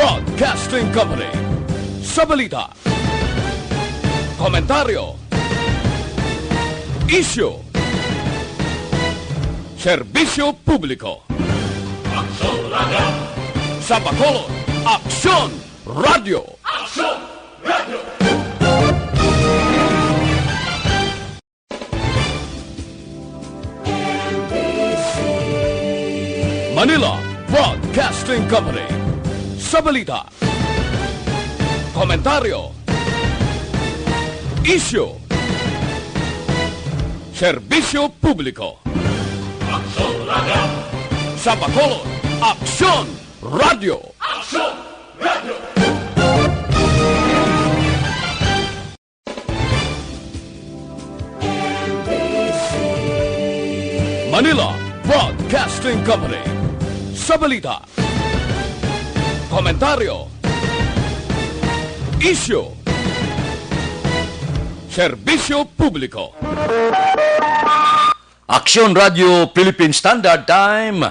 Broadcasting Company. Sa balita, komentaryo, isyu, serbisyo publiko. Aksyon Radio! Sa Bacolod, Aksyon Radio! Aksyon Radio! Manila Broadcasting Company. Sa balita, komentaryo, isyu, serbisyo publiko. Aksyon Radio! Sa Bacolod, Aksyon Radio! Aksyon Radio! Manila Broadcasting Company. Sa balita, komentaryo, isyu, serbisyo publiko. Aksyon Radio Philippine Standard Time,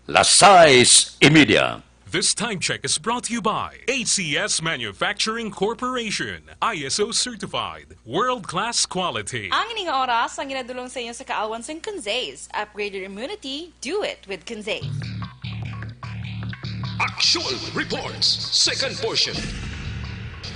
las 6:30. This time check is brought to you by ACS Manufacturing Corporation, ISO certified, world-class quality. Ang ining oras ang ginadulong sa inyo sa Kaalwan Sing Kunzays. Upgrade your immunity, do it with Kunzays. Action Reports, second portion.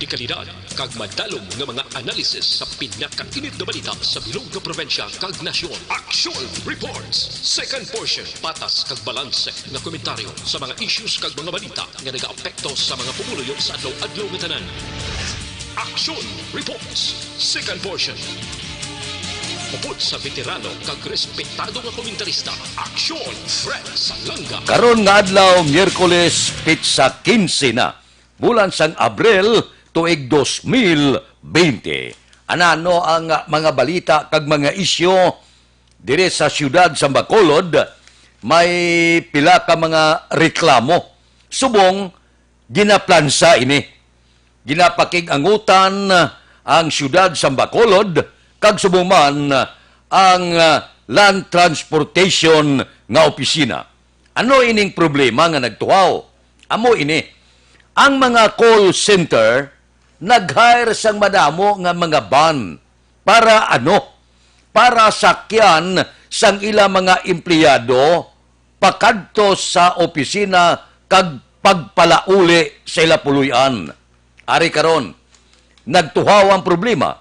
Di kalidad, kag madalong ng mga analisis sa pinakainit na balita sa bilog na probensya kag nasyon. Action Reports, second portion. Patas kag balanse na komentaryo sa mga issues kag mga balita nga nag-aapekto sa mga pumuluyo sa adlaw-adlaw nga tanan. Action Reports, second portion. Upod sa veterano kag respetado nga komentarista, Aksyon Fred Salanga. Karon nga adlaw, Miyerkules, pitsa 15 na, bulan sang Abril, tuig 2020. Anano ang mga balita kag mga isyo dire sa siyudad sa Bacolod, may pila ka mga reklamo. Subong, ginaplansa ini. Ginapakig-angutan ang siyudad sa Bacolod, kag subong man ang land transportation nga opisina. Ano ining problema nga nagtuhaw? Amo ini, ang mga call center nag-hire sang madamo nga mga van para ano? Para sakyan sang ila mga empleyado pakadto sa opisina kag pagpalauli sa ila puluyan. Ari karon, nagtuhaw ang problema.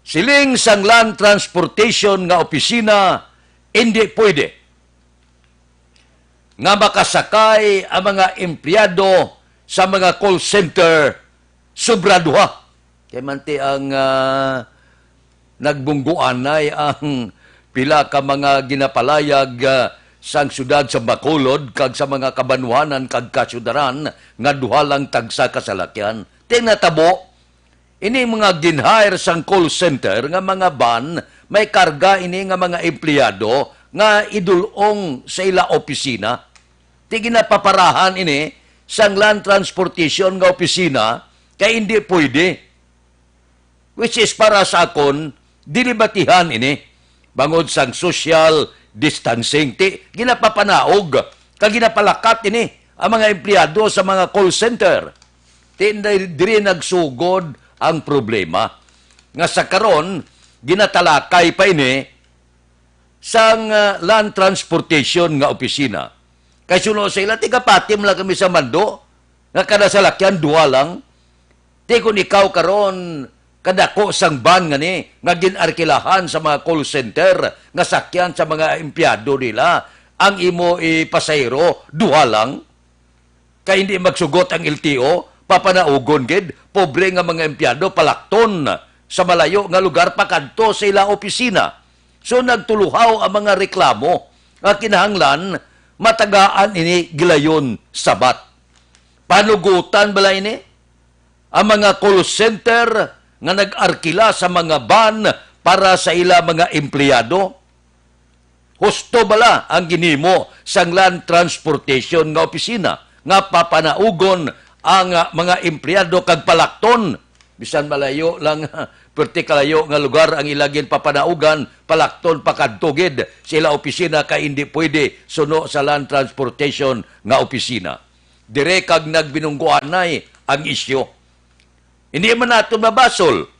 Siling sang land transportation nga opisina, hindi pwede nga makasakay ang mga empleyado sa mga call center sobra duha. Kaya manti ang nagbungguan ay ang pila ka mga ginapalayag sang syudad sa Bacolod kag sa mga kabanwanan kag kasyudaran nga duha lang tagsa kasalakyan. Tinatabo, ini mga ginhire sang call center nga mga van, may karga ini nga mga empleyado nga idulong sa ila opisina. Ti ginapaparahan ini sang land transportation nga opisina kay hindi pwede. Which is para sa akon, dinibatihan ini bangod sang social distancing. Ti ginapapanaog kag ginapalakat ini ang mga empleyado sa mga call center. Ti diri nagsugod ang problema nga sa karon ginatalakay pa ini sang land transportation nga opisina. Kay suno sa ila, tigapatim lang kami sa mando nga kada salakyan duwa lang. Ti kung ikaw karon kadako sang van nga ni nga ginarkilahan sa mga call center nga sakyan sa mga empleyado nila, ang imo pasahero duha lang. Kay hindi magsugot ang LTO, papanaugon gid, pobre nga mga empleyado palakton sa malayo nga lugar pakadto sa ila opisina. So nagtuluhaw ang mga reklamo nga kinahanglan matagaan ini gilayon sabat. Panugutan bala ini ang mga call center nga nag-arkila sa mga van para sa ila mga empleyado. Husto bala ang ginimo sang land transportation nga opisina nga papanaugon ang mga empleyado kag palakton bisan malayo lang perti kalayo nga lugar ang ilagin papanaugan palakton pakadtugid sila opisina kay hindi pwede suno sa land transportation nga opisina. dire kag nagbinungguanay ang isyo. Hindi man nato mabasol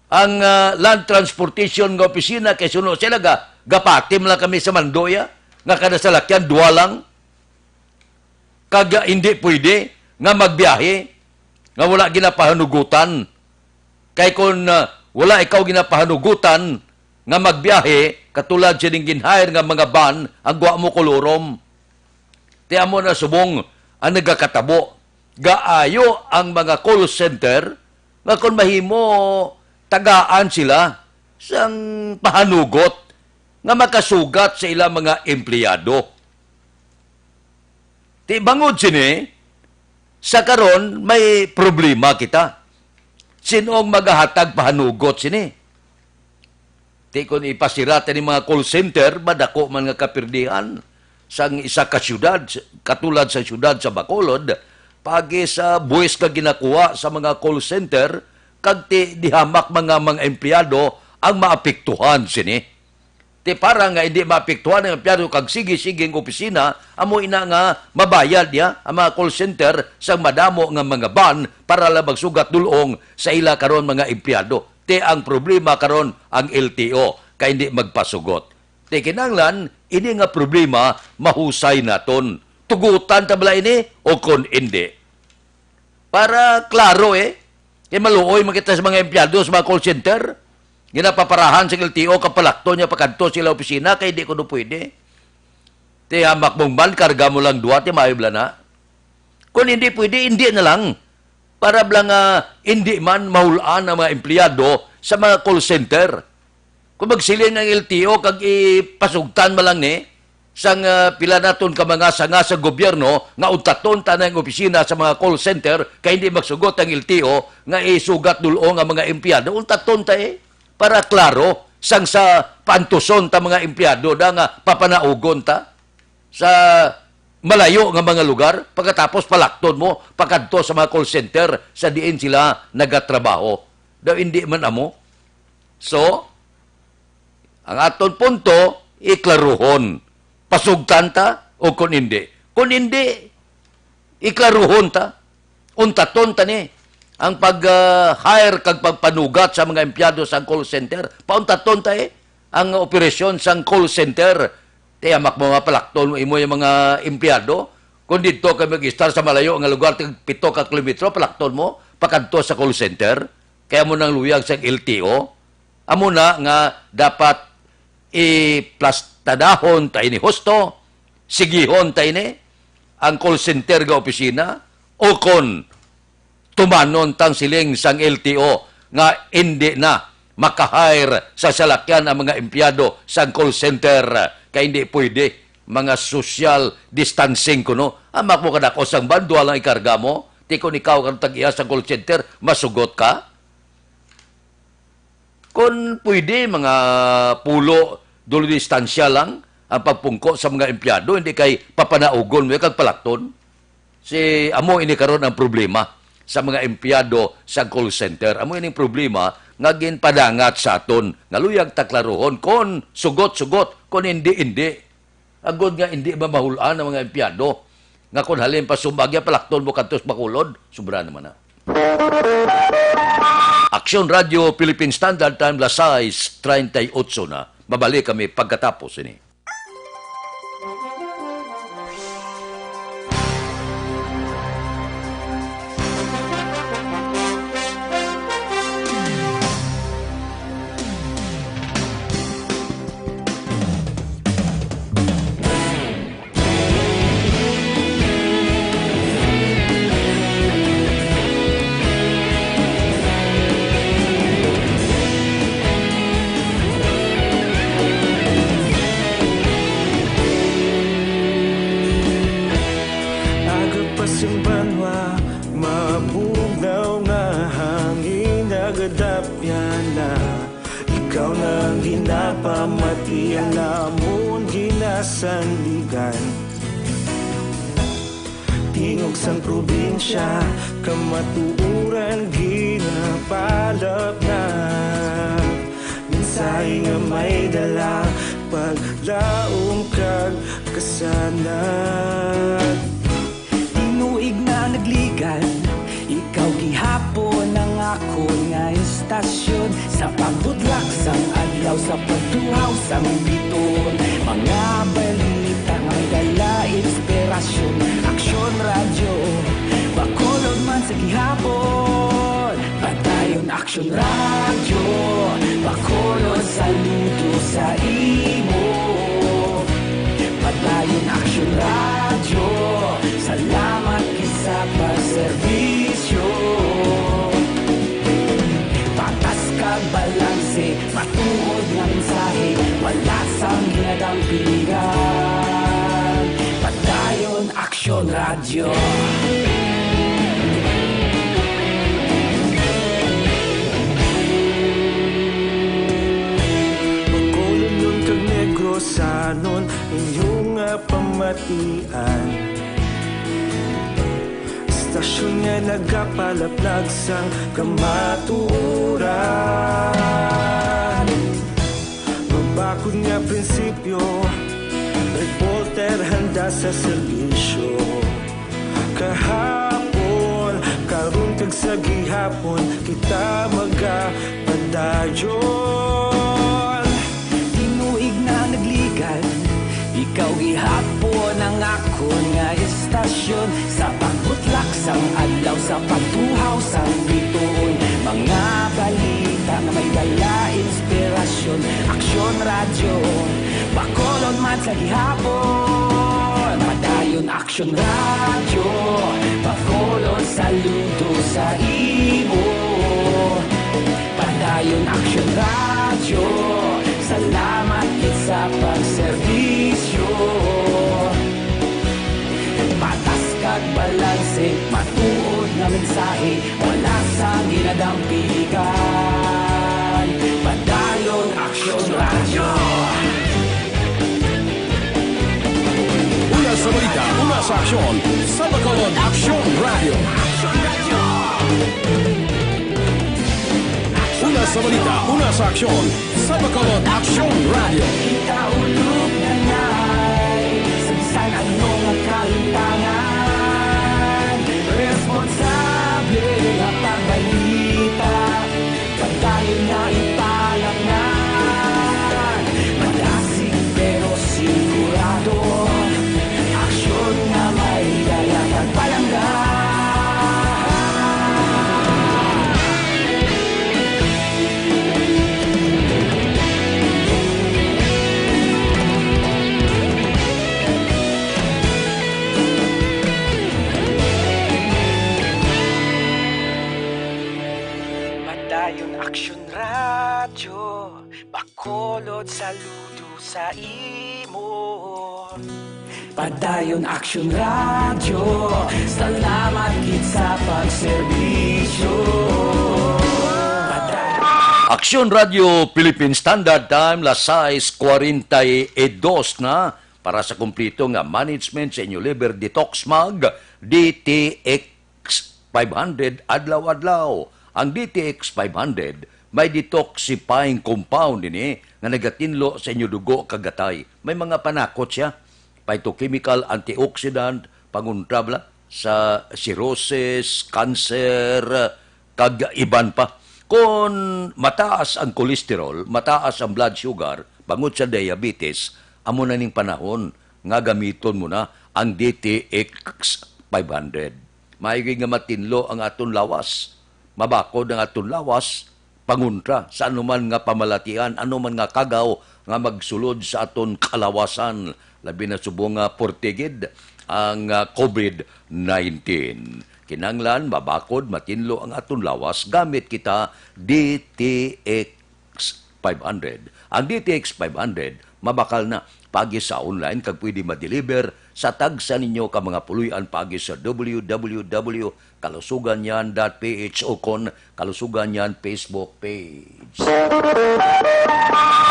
ang land transportation nga opisina kay suno sila gapatim lang kami sa Mandoya nga kada salakyan duwa lang kag hindi pwede nga magbiyahe nga wala ginapahanugutan kay kung wala ikaw ginapahanugutan nga magbiyahe katulad sining ginhire nga mga van ang guwa mo kolorom tiya mo na subong ang nagakatabo gaayo ang mga call center nga kung mahimo tagaan sila sang pahanugot nga makasugat sa ilang mga empleyado. Ti bangod sini, sa karon may problema kita. Sinong magahatag pahanugot sini? Ti kung ipasirat ni mga call center, madako man nga kapirdihan sang isa ka syudad, katulad sa syudad sa Bacolod, pagi sa buwis ka ginakuha sa mga call center, kag ti dihamak mga empleyado ang maapektuhan sini. Ti para nga hindi maapektuhan ang empleyado kag sige-siging opisina, amo ina nga mabayad ya ang mga call center sa madamo nga mga ban para labag sugat dulong sa ila karon mga empleyado. Ti ang problema karon ang LTO kay hindi magpasugot. Ti kinahanglan ini nga problema mahusay naton. Tugutan ta bala ini o kon hindi. Para klaro kaya maluoy makita sa mga empleyado sa mga call center. Ginapaparahan sa LTO kapalakto niya pagkanto sila opisina kaya di ko no pwede. Ti hamak mong ban, karga mo lang duwa, ti maayobla na. Kung hindi pwede, hindi na lang. Para blang hindi man mahulaan ang mga empleyado sa mga call center. Kung magsilin ng LTO, kag ipasugtan mo lang sang pila naton ka mga sanga sa gobyerno nga untaton tanang opisina sa mga call center kay hindi magsugot ang LTO nga isugat dulong ang mga empleyado untaton ta para klaro sang sa pantuson ta mga empleyado da nga papanaugon ta sa malayo nga mga lugar pagkatapos palakton mo pagkadto sa mga call center sa diin sila nagatrabaho daw hindi man amo. So ang aton punto iklaruhon pasugtan ta o kung hindi. Kung hindi, iklaruhon ta. Untaton ta ni. Ang pag-hire kag pagpanugat sa mga empleyado sa call center, pauntaton ta ang operasyon sa call center. Tiyamak mo nga palakton mo imo yung mga empleyado. Kung dito ka mag-star sa malayo nga lugar, 7 ka kilometro, palakton mo, pakadto sa call center. Kaya mo nang luyag sa LTO. Amo na nga dapat i-plastadahon tayo ni husto, sigihon tayo ni ang call center ga opisina, o kon tumanon tang siling sang LTO nga hindi na makahire sa salakyan ang mga empleyado sa call center kaya hindi pwede mga social distancing kuno. Amak mo kadako sang bandwa lang ikarga mo, di kung ikaw kang tag-iya sa call center, masugot ka. Kung pwede, mga pulo, dulo distansya lang ang pagpungko sa mga empleyado, hindi kay papanaugon mo kag palakton. Si amo ini karon ang problema sa mga empleyado sa call center. Amo ini problema nga ginpadangat sa aton. Nga luyag taklarohon kon sugot-sugot, kon hindi. Agod nga hindi mamahulaan ang mga empleyado. Nga kon halin pa sumbagya palakton mo kadtos Bacolod, sobra naman na. Aksyon Radio Philippine Standard Time las 6:38 na. Babalik kami pagkatapos ini. Ikaw nang ginapamati ang lamon ginasandigan. Tingog sang probinsya kamatuuran ginapalap na. Minsay nga may dala paglaom kag kasanat. Sa pagbudlak sang adlaw, sa pagtuhaw sang biton, mga balita may dala inspirasyon. Aksyon radyo, bakulod man sa gihapon. Padayon aksyon radyo, bakulod saludo sa imo. Padayon aksyon radyo, salamat sa pagserbisyo. Patas kag balanse, matuod nga mensahe, wala sang ginadampingan. Padayon aksyon radyo. Bakulod nun kag Negrosanon, inyong pamatian. Stasyon nga nagapalaplag sang kamaturan. Mabakod nga prinsipyo, reporter handa sa serbisyo. Kahapon, karun kag sa gihapon, kita magapadayon. Tinuig na nagligan, ikaw gihapon ang akon nga istasyon. Sa pagbutlak sang adlaw, sa pagtuhaw sang bituon, mga balita na may dala inspirasyon. Aksyon radyo, bakolod man sa gihapon. Padayon aksyon radyo, bakolod saludo sa imo. Padayon aksyon radyo, salamat sa pagserbisyo. Patas kag balanse, matuod na mensahe, wala sa ginadampingan. Padayon aksyon radyo. Una sa balita, una sa aksyon, sa Bacolod Aksyon Radio. Una sa balita, una sa aksyon, sa Bacolod Aksyon Radio. Kita ulog na ngay, sansan anong kalintangan. Responsable na pagbalita, pagdayon na ipalaknan. Malasig pero sigurado, aksyon na may dala pagpalanggan. Padayon aksyon radyo, bakolod saludo sa imo. Padayon aksyon radyo, salamat gid sa pagserbisyo. Aksyon Radio Philippine Standard Time, las 6:42 na para sa kumplito nga management sa inyo liver detox mag DTX 500 adlaw-adlaw. Ang DTX 500 may detoxifying compound ini nga nagatinlo sa inyo dugo kagatay. May mga panakot siya. Phytochemical antioxidant, panguntrabla sa cirrhosis, cancer, kag iban pa. Kung mataas ang kolesterol, mataas ang blood sugar, bangod sa diabetes, amo na ning panahon nga gamiton mo na ang DTX 500. Maigi nga matinlo ang aton lawas. Mabakod ang aton lawas, panguntra sa anuman nga pamalatian, anuman nga kagaw nga magsulod sa aton kalawasan, labi na subong nga portigid ang COVID-19. Kinanglan, mabakod, matinlo ang aton lawas, gamit kita DTX 500. Ang DTX 500, mabakal na pagi sa online, kag pwede ma-deliver sa tagsa ninyo ka mga puluyan pagi sa www.kalusuganyan.ph o kon Kalusuganyan Facebook page.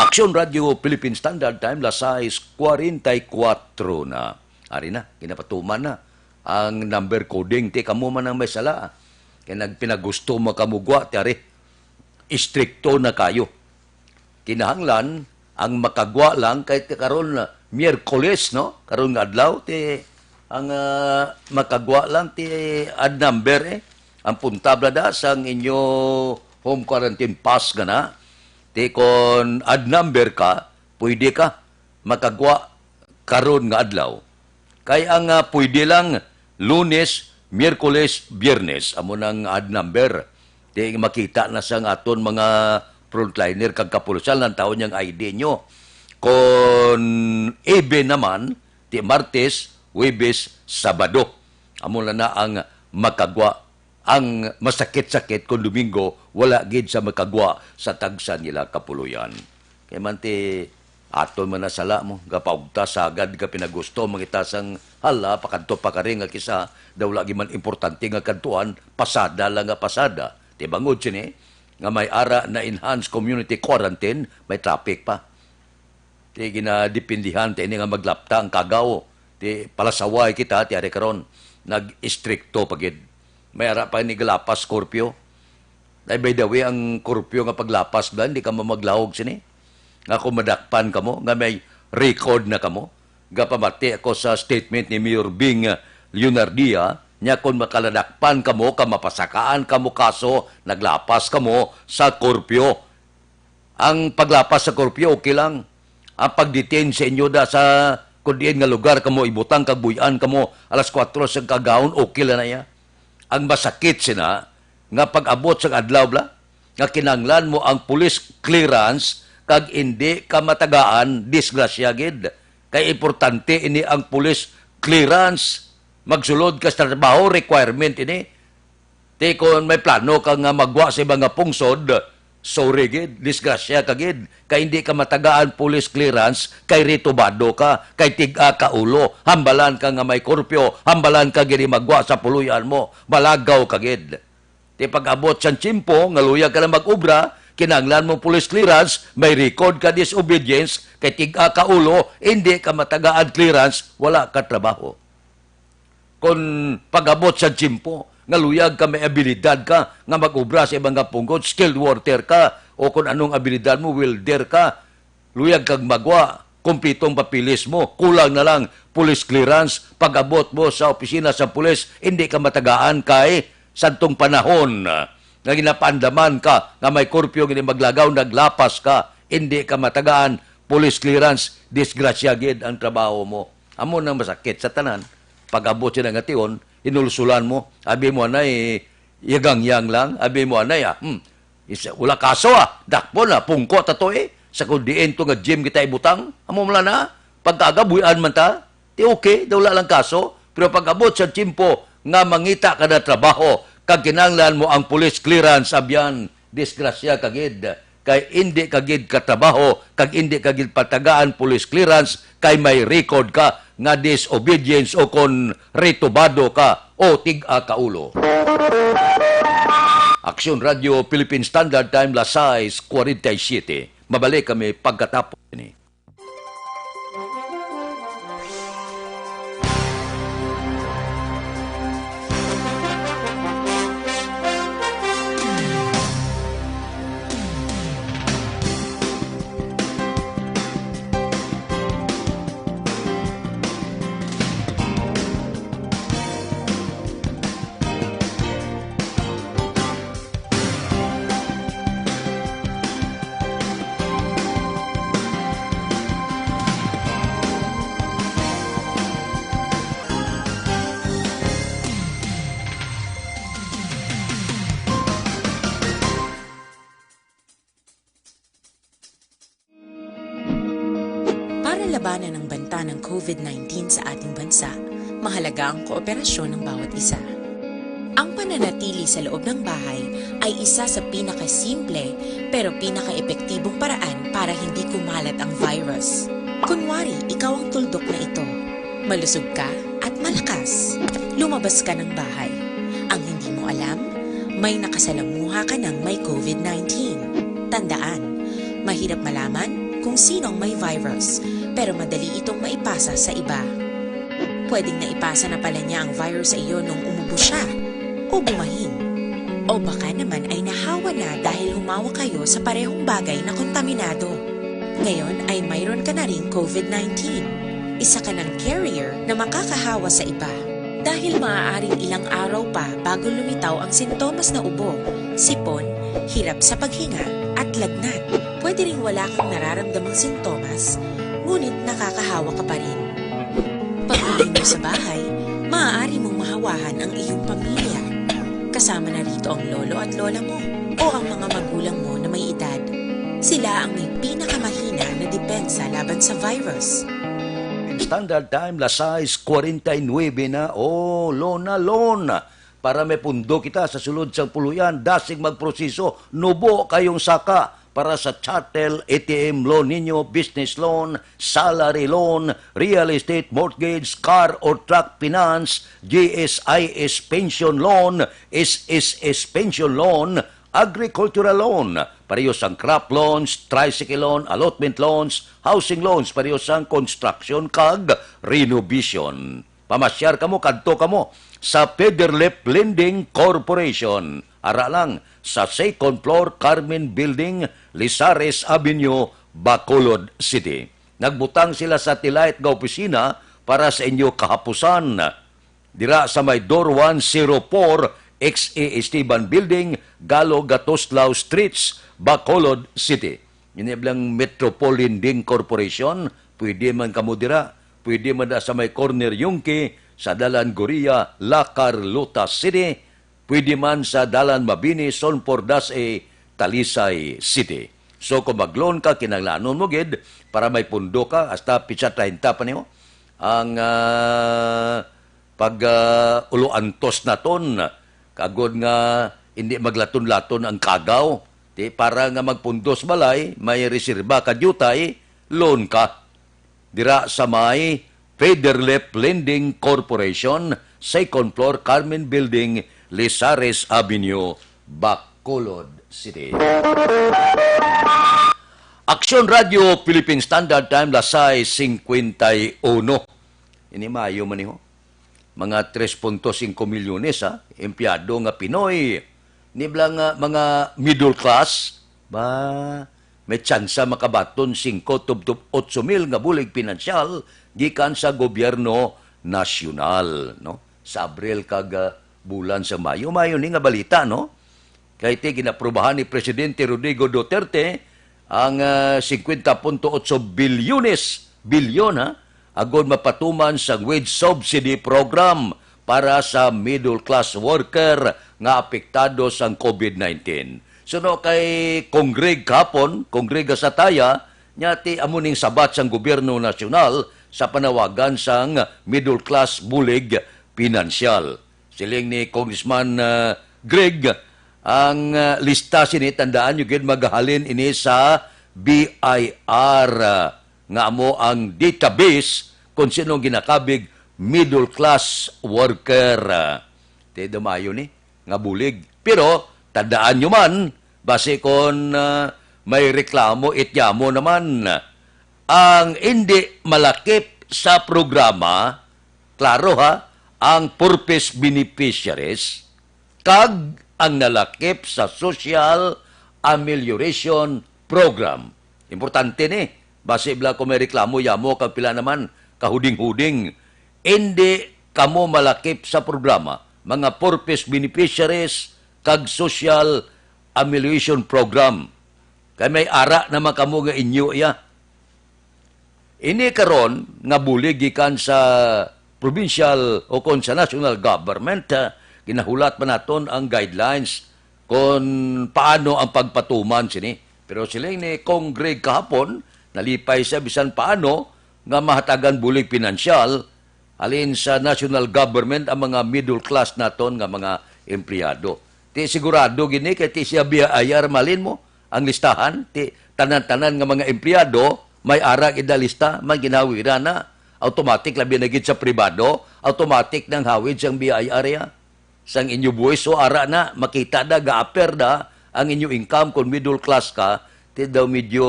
Aksyon Radio Philippine Standard Time, las 6:44 na. Ari na, kinapatuman na ang number coding. Ti kamo man ang may sala. Kaya nagpinagusto mo kamugwa, tari. Istrikto na kayo. Kinahanglan, ang makagwa lang kahit karon na Miyerkules, no? Karon nga adlaw, ti ang makagwa lang ti ad number Ang puntabla da sang inyo home quarantine pass ka na. Di kon ad number ka, pwede ka makagwa karon nga adlaw. Kay ang pwede lang Lunes, Miyerkules, Biyernes amo nang ad number. Di makita na sa aton mga frontliner kag kapulisan ng taon niyang ID nyo. Kon ebe naman, di Martes, Huwebes, Sabado. Amo na ang makagwa. Ang masakit-sakit kung Domingo, wala gid sa makagwa sa tagsa nila kapuluyan. Kaya man ti aton man nasala mo, gapaugta sagad ka pinagusto, mangitasang hala, pakanto pa ka rin nga kisa, daw lagi man importante nga kantuan, pasada lang nga pasada. Ti bangod sini, nga may ara na enhanced community quarantine, may traffic pa. Ti ginadipindihan, ti ini nga maglapta ang kagaw, ti palasaway kita, ti ari karon nag-istrikto pagid. May ara pa ni galapas Scorpio. Ay by the way, ang Scorpio nga paglapas ba, hindi ka mamaglahog sini. Nga kung madakpan ka mo, nga may record na ka mo. Gapamati ako sa statement ni Mayor Bing Leonardia, niya kung makaladakpan ka mo, kamapasakaan ka mo kaso, naglapas ka mo sa Scorpio. Ang paglapas sa Scorpio, okay lang. Ang pagdetain sa inyo da sa kundiin nga lugar ka mo, ibutang kagbuyan ka mo, alas 4 sa kagaon, okay lang na ya. Ang masakit sina, nga pag-abot sa adlaw bla, nga kinanglan mo ang police clearance, kag hindi ka matagaan, disgrasya gid. Kay importante ini ang police clearance. Magsulod ka sa trabaho, requirement ini. Di kung may plano ka nga magwa sa ibang nga pungsod, sorry gid, disgrasya ka gid. Kay hindi ka matagaan police clearance, kay ritubado ka, kay tiga ka ulo, hambalan ka nga may korpyo, hambalan ka gid magwa sa puluyan mo, malagaw ka gid. Di pag-abot sa tsimpo, nga luya ka na mag-ubra, kinanglan mo police clearance, may record ka disobedience, kay tiga ka ulo, hindi ka matagaan clearance, wala ka trabaho. Kung pag-abot sa tsimpo, nga luyag ka, may abilidad ka, nga mag-ubra sa ibang pungkod, skilled worker ka, o kung anong abilidad mo, welder ka, luyag kang magwa, kumpletong papilis mo, kulang na lang police clearance, pag-abot mo sa opisina sa pulis, hindi ka matagaan kay santong panahon, nga ginapandaman ka, nga may korpyo, gini maglagaw, naglapas ka, hindi ka matagaan, police clearance, disgrasya gid ang trabaho mo. Amo nang masakit sa tanan, pag-abot siya ng ation, inulsulan mo, abi mo na yagang-yang lang, abi mo na wala kaso dakpo na, pungko tato sa kundiin to nga gym kita ibutang, amo mula na, pagkagabuyan man ta, ti okay, daw wala lang kaso, pero pag-abot sa tsimpo, nga mangita ka na trabaho, kag kinanglan mo ang police clearance, abyan, disgrasya kagid, kay hindi kagid katrabaho, kag hindi kagid patagaan police clearance, kay may record ka, nga disobedience o kon retubado ka o tig-a ka ulo. Aksyon Radio Philippine Standard Time, las 6:47. Mabalik kami pagkatapos ini. labanan ng banta ng COVID-19 sa ating bansa, mahalaga ang kooperasyon ng bawat isa. Ang pananatili sa loob ng bahay ay isa sa pinakasimple pero pinaka-epektibong paraan para hindi kumalat ang virus. Kunwari, ikaw ang tuldok na ito. Malusog ka at malakas. Lumabas ka ng bahay. Ang hindi mo alam, may nakasalamuha ka ng may COVID-19. Tandaan, mahirap malaman kung sino ang may virus, pero madali itong maipasa sa iba. Pwedeng naipasa na pala niya ang virus sa iyo nung umubo siya o bumahin. O baka naman ay nahawa na dahil humawa kayo sa parehong bagay na kontaminado. Ngayon ay mayroon ka na rin COVID-19. Isa ka ng carrier na makakahawa sa iba. Dahil maaaring ilang araw pa bago lumitaw ang sintomas na ubo, sipon, hirap sa paghinga at lagnat. Pwede ring wala kang nararamdamang sintomas, ngunit nakakahawa ka pa rin. Pag-uwi mo sa bahay, maaari mong mahawahan ang iyong pamilya. Kasama na rito ang lolo at lola mo o ang mga magulang mo na may edad. Sila ang may pinakamahina na depensa laban sa virus. Standard Time, las 6:49 na. Oh, lona. Para may pundo kita sa sulod sang puluyan, dasig magproseso, nubo kayong saka para sa chattel, ATM loan ninyo, business loan, salary loan, real estate mortgage, car or truck finance, GSIS pension loan, SSS pension loan, agricultural loan, parehas ang crop loans, tricycle loan, allotment loans, housing loans, parehas ang construction kag renovation. Pamasyar kamo, kadto kamo sa Pederlep Lending Corporation. Ara lang sa second floor Carmen Building, Lizares Avenue, Bacolod City. Nagbutang sila sa Tilait nga opisina para sa inyo kahapusan. Dira sa may door 104 XA Esteban Building, Galo Gatoslao Streets, Bacolod City. Yun lang Metropol Lending Corporation. Pwede man kamo dira. Pwede man sa may corner Yungki, sa Dalan Goria, La Carlota City. Pwede man sa Dalan Mabini, Sonpordas Talisay City. So kung mag-loan ka, kinanglanon mo gid para may pundo ka, hasta pitsa 30 pa niyo. Ang uluantos na ton, kagod nga hindi maglaton-laton ang kagaw. Para nga magpundos balay, may reserba ka dyutay, loan ka. Dira sa may Pederlep Lending Corporation, second floor Carmen Building, Lizares Avenue, Bacolod City. Action Radio Philippine Standard Time, las 6:51. Ini Mayo man niyo. Mga 3.5 milyones empleyado nga Pinoy. Niblang mga middle class ba may tsansa makabaton 5-8 mil nga bulig pinansyal gikan sa gobyerno nasyonal, no? Sa Abril kag bulan sa Mayo ni nga balita, no? Kay ti ginaprubahan ni Presidente Rodrigo Duterte ang 50.8 bilyon agod mapatuman sa wage subsidy program para sa middle class worker nga apektado sa COVID-19. So no, kay Kongreg kapon, Kongrega sa Taya, nya ti amuning sabat sang gobyerno nasyonal sa panawagan sang middle class bulig pinansyal. Siling ni Congressman Greg, ang lista sini, tandaan nyo gid maghalin ini sa BIR nga amo ang database kung sino ginakabig middle class worker. Ti dumayo ni nga bulig. Pero tandaan nyo man, base kon may reklamo, ityamo naman. Ang hindi malakip sa programa, klaro ang purpose beneficiaries, kag ang nalakip sa Social Amelioration Program. Importante ni, base bla kung may reklamo, yamo kag pila naman, kahuding-huding, hindi kamo malakip sa programa. Mga purpose beneficiaries, kag Social Amelioration Program. Kaya may ara naman kamo nga inyo iya. Ini karon nga bulig gikan sa provincial o kon sa national government, ginahulat pa naton ang guidelines kung paano ang pagpatuman sini. Pero sila ni Congreg kahapon, nalipay sa bisan paano nga mahatagan bulig pinansyal alin sa national government ang mga middle class naton nga mga empleyado. Ti sigurado gini kay ti siya ayar malin mo ang listahan, ti tanan-tanan nga mga empleyado may ara idalista man ginawira na automatic labi na gid sa pribado, automatic nang hawid sang BI area sang inyo buwis, so ara na makita da gaaper da ang inyo income kung middle class ka, ti daw medyo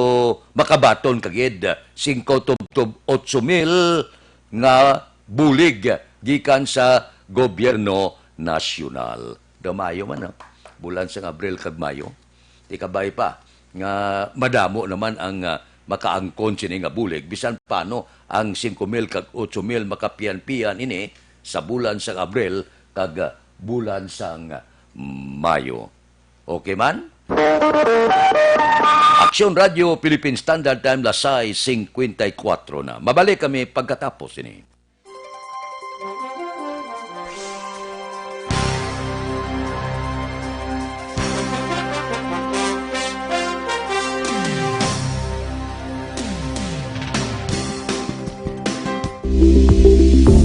makabaton kagid 5-8 mil nga bulig gikan sa gobyerno nasyonal. Mayo man, bulan sa Abril kag Mayo. Di kabay pa nga madamo naman ang makaangkon sini nga bulig. Bisan paano ang 5,000 kag 8,000 makapian-pian ini sa bulan sa Abril kag bulan sa Mayo. Okay man? Aksyon Radio Philippine Standard Time Lasay 54 na. Mabalik kami pagkatapos ini.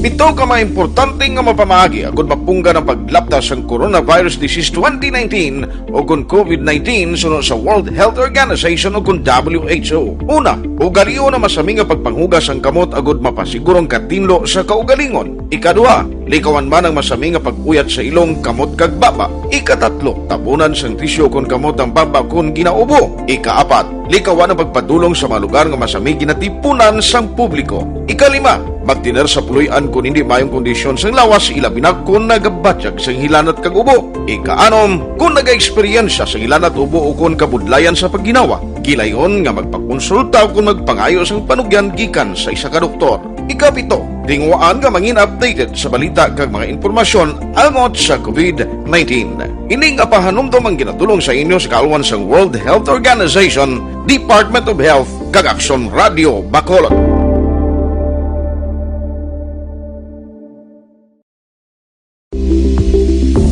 Ito ka mga importante nga mapamagi agud mapungga ng paglaptas ang Coronavirus Disease 2019 o kung COVID-19 sunod sa World Health Organization o kung WHO. Una, ugaliyo na masami nga pagpanghugas ang kamot agud mapasigurong katinlo sa kaugalingon. Ikadua, likawan man ang masami nga pag-uyat sa ilong kamot kag baba. Ikatatlo, tabunan sang tisyo kon kamot ang baba kon ginaubo. Ikaapat, likawan ang pagpadulong sa mga lugar nga masami ginatipunan sang publiko. Ikalima, magtiner sa puluyan kung hindi mayong kondisyon sang lawas ilabi na kung nagabatyag sang hilanat kag ubo. Ikaanom, kung nag-eksperyensya sang hilanat ubo o kung kabudlayan sa pagginawa. Gilayon nga magpakonsulta kung magpangayo sang panugyan gikan sa isa ka doktor. Ikapito, tingwaan nga mangin updated sa balita kag mga impormasyon angot sa COVID-19. Ining apahanumdum ang ginatulong sa inyo sa kaalwan sang World Health Organization, Department of Health kag Aksyon Radio Bacolod.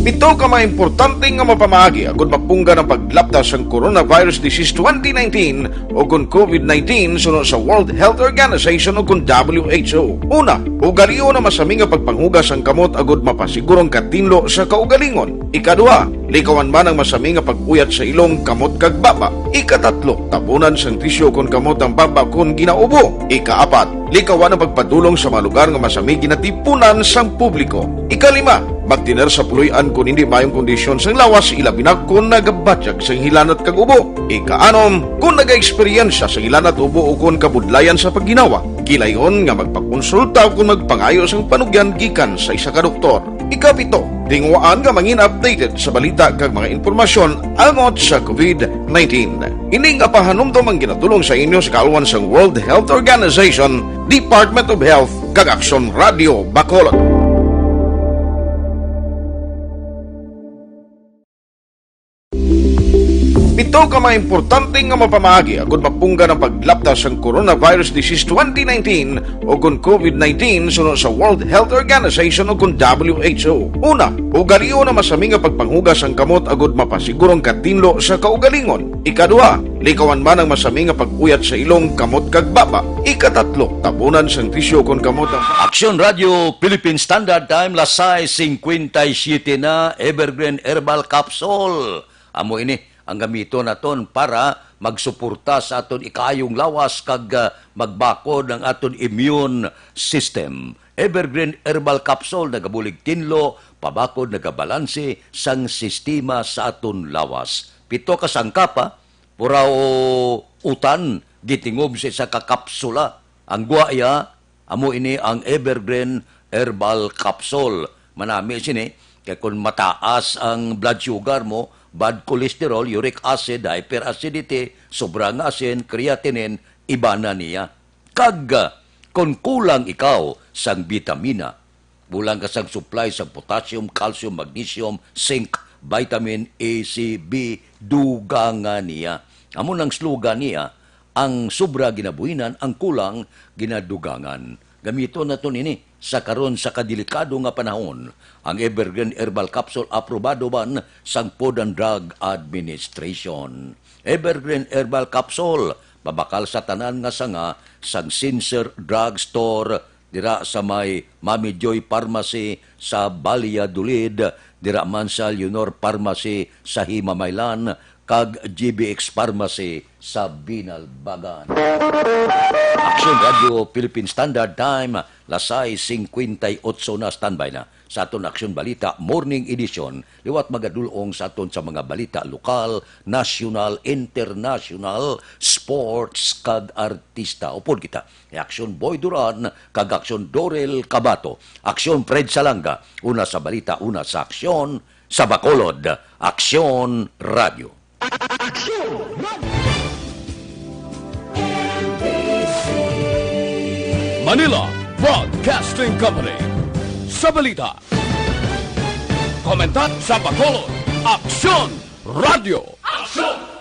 Ito ka mga importante nga mapamagi agud mapungga ng paglaptas ang Coronavirus Disease 2019 o kung COVID-19 sunod sa World Health Organization o kung WHO. Una, ugaliyo na masami nga pagpanghugas ang kamot agud mapasigurong katinlo sa kaugalingon. Ikadua, likawan man ang masami nga pag-uyat sa ilong kamot kag baba. Ikatatlo, tabunan sang tisyo kon kamot ang baba kon ginaubo. Ikaapat, likawan ang pagpadulong sa mga lugar nga masami ginatipunan sang publiko. Ikalima, magtiner sa puluyan kung hindi mayong kondisyon sang lawas ilabi na kung nagabatyag sang hilanat kag ubo. Ikaanom, kung nag-eksperyensya sang hilanat ubo o kung kabudlayan sa pagginawa. Gilayon nga magpakonsulta kung magpangayo sang panugyan gikan sa isa ka doktor. Ikapito, tingwaan nga mangin updated sa balita kag mga impormasyon angot sa COVID-19. Ining apahanumdum ang ginatulong sa inyo sa kaalwan sang World Health Organization, Department of Health kag Aksyon Radio Bacolod. Ito ka mga importante nga mapamagi agud mapungga ng paglaptas ang Coronavirus Disease 2019 o kung COVID-19 sunod sa World Health Organization o kung WHO. Una, ugaliyo na masami nga pagpanghugas ang kamot agud mapasigurong katinlo sa kaugalingon. Ikadua, likawan man ang masami nga pag-uyat sa ilong kamot kag baba. Ikatatlo, tabunan sang tisyo kon kamot ang... Aksyon Radio Philippine Standard Time Lasay 57 na Evergreen Herbal Capsule. Amo ini ang gamito naton para magsuporta sa aton ikayong lawas kag magbakod ang aton immune system. Evergreen Herbal Capsule nagabulig tinlo, pabakod nagabalanse sang sistema sa aton lawas. 7 ka sangkapa, puraw utan gitingob sa isa ka kapsula. Ang guaya amo ini ang Evergreen Herbal Capsule. Manami sini kay kung mataas ang blood sugar mo, bad cholesterol, uric acid, hyperacidity, sobrang asin, creatinine, iba na niya. Kag, kung kulang ikaw sang vitamina, bulang ka sang supply sa potassium, calcium, magnesium, zinc, vitamin A, C, B, dugangan niya. Amo nang slogan niya, ang sobra ginabuhinan, ang kulang ginadugangan. Gamito na ito nini sa karon sa kadelikado nga panahon. Ang Evergreen Herbal Capsule aprobado man sang Food and Drug Administration. Evergreen Herbal Capsule babakal sa tanan nga sanga sang Sincere Drug Store dira sa may Mami Joy Pharmacy sa Valladolid, dira man sa Leonor Pharmacy sa Himamaylan kag GBX Pharmacy sa Binalbagan. Aksyon Radio Philippine Standard Time Lasay 58 na standby na sa aton Aksyon Balita Morning Edition. Liwat magadulong sa aton sa mga balita lokal, national, international, sports kag artista. Upod kita. Aksyon Boy Duran kag Aksyon Dorel Cabato. Aksyon Fred Salanga. Una sa balita, una sa aksyon sa Bacolod. Aksyon Radio. Manila Broadcasting Company. Sa balita. Komentar sa Bacolod. Aksyon Radio. Aksyon!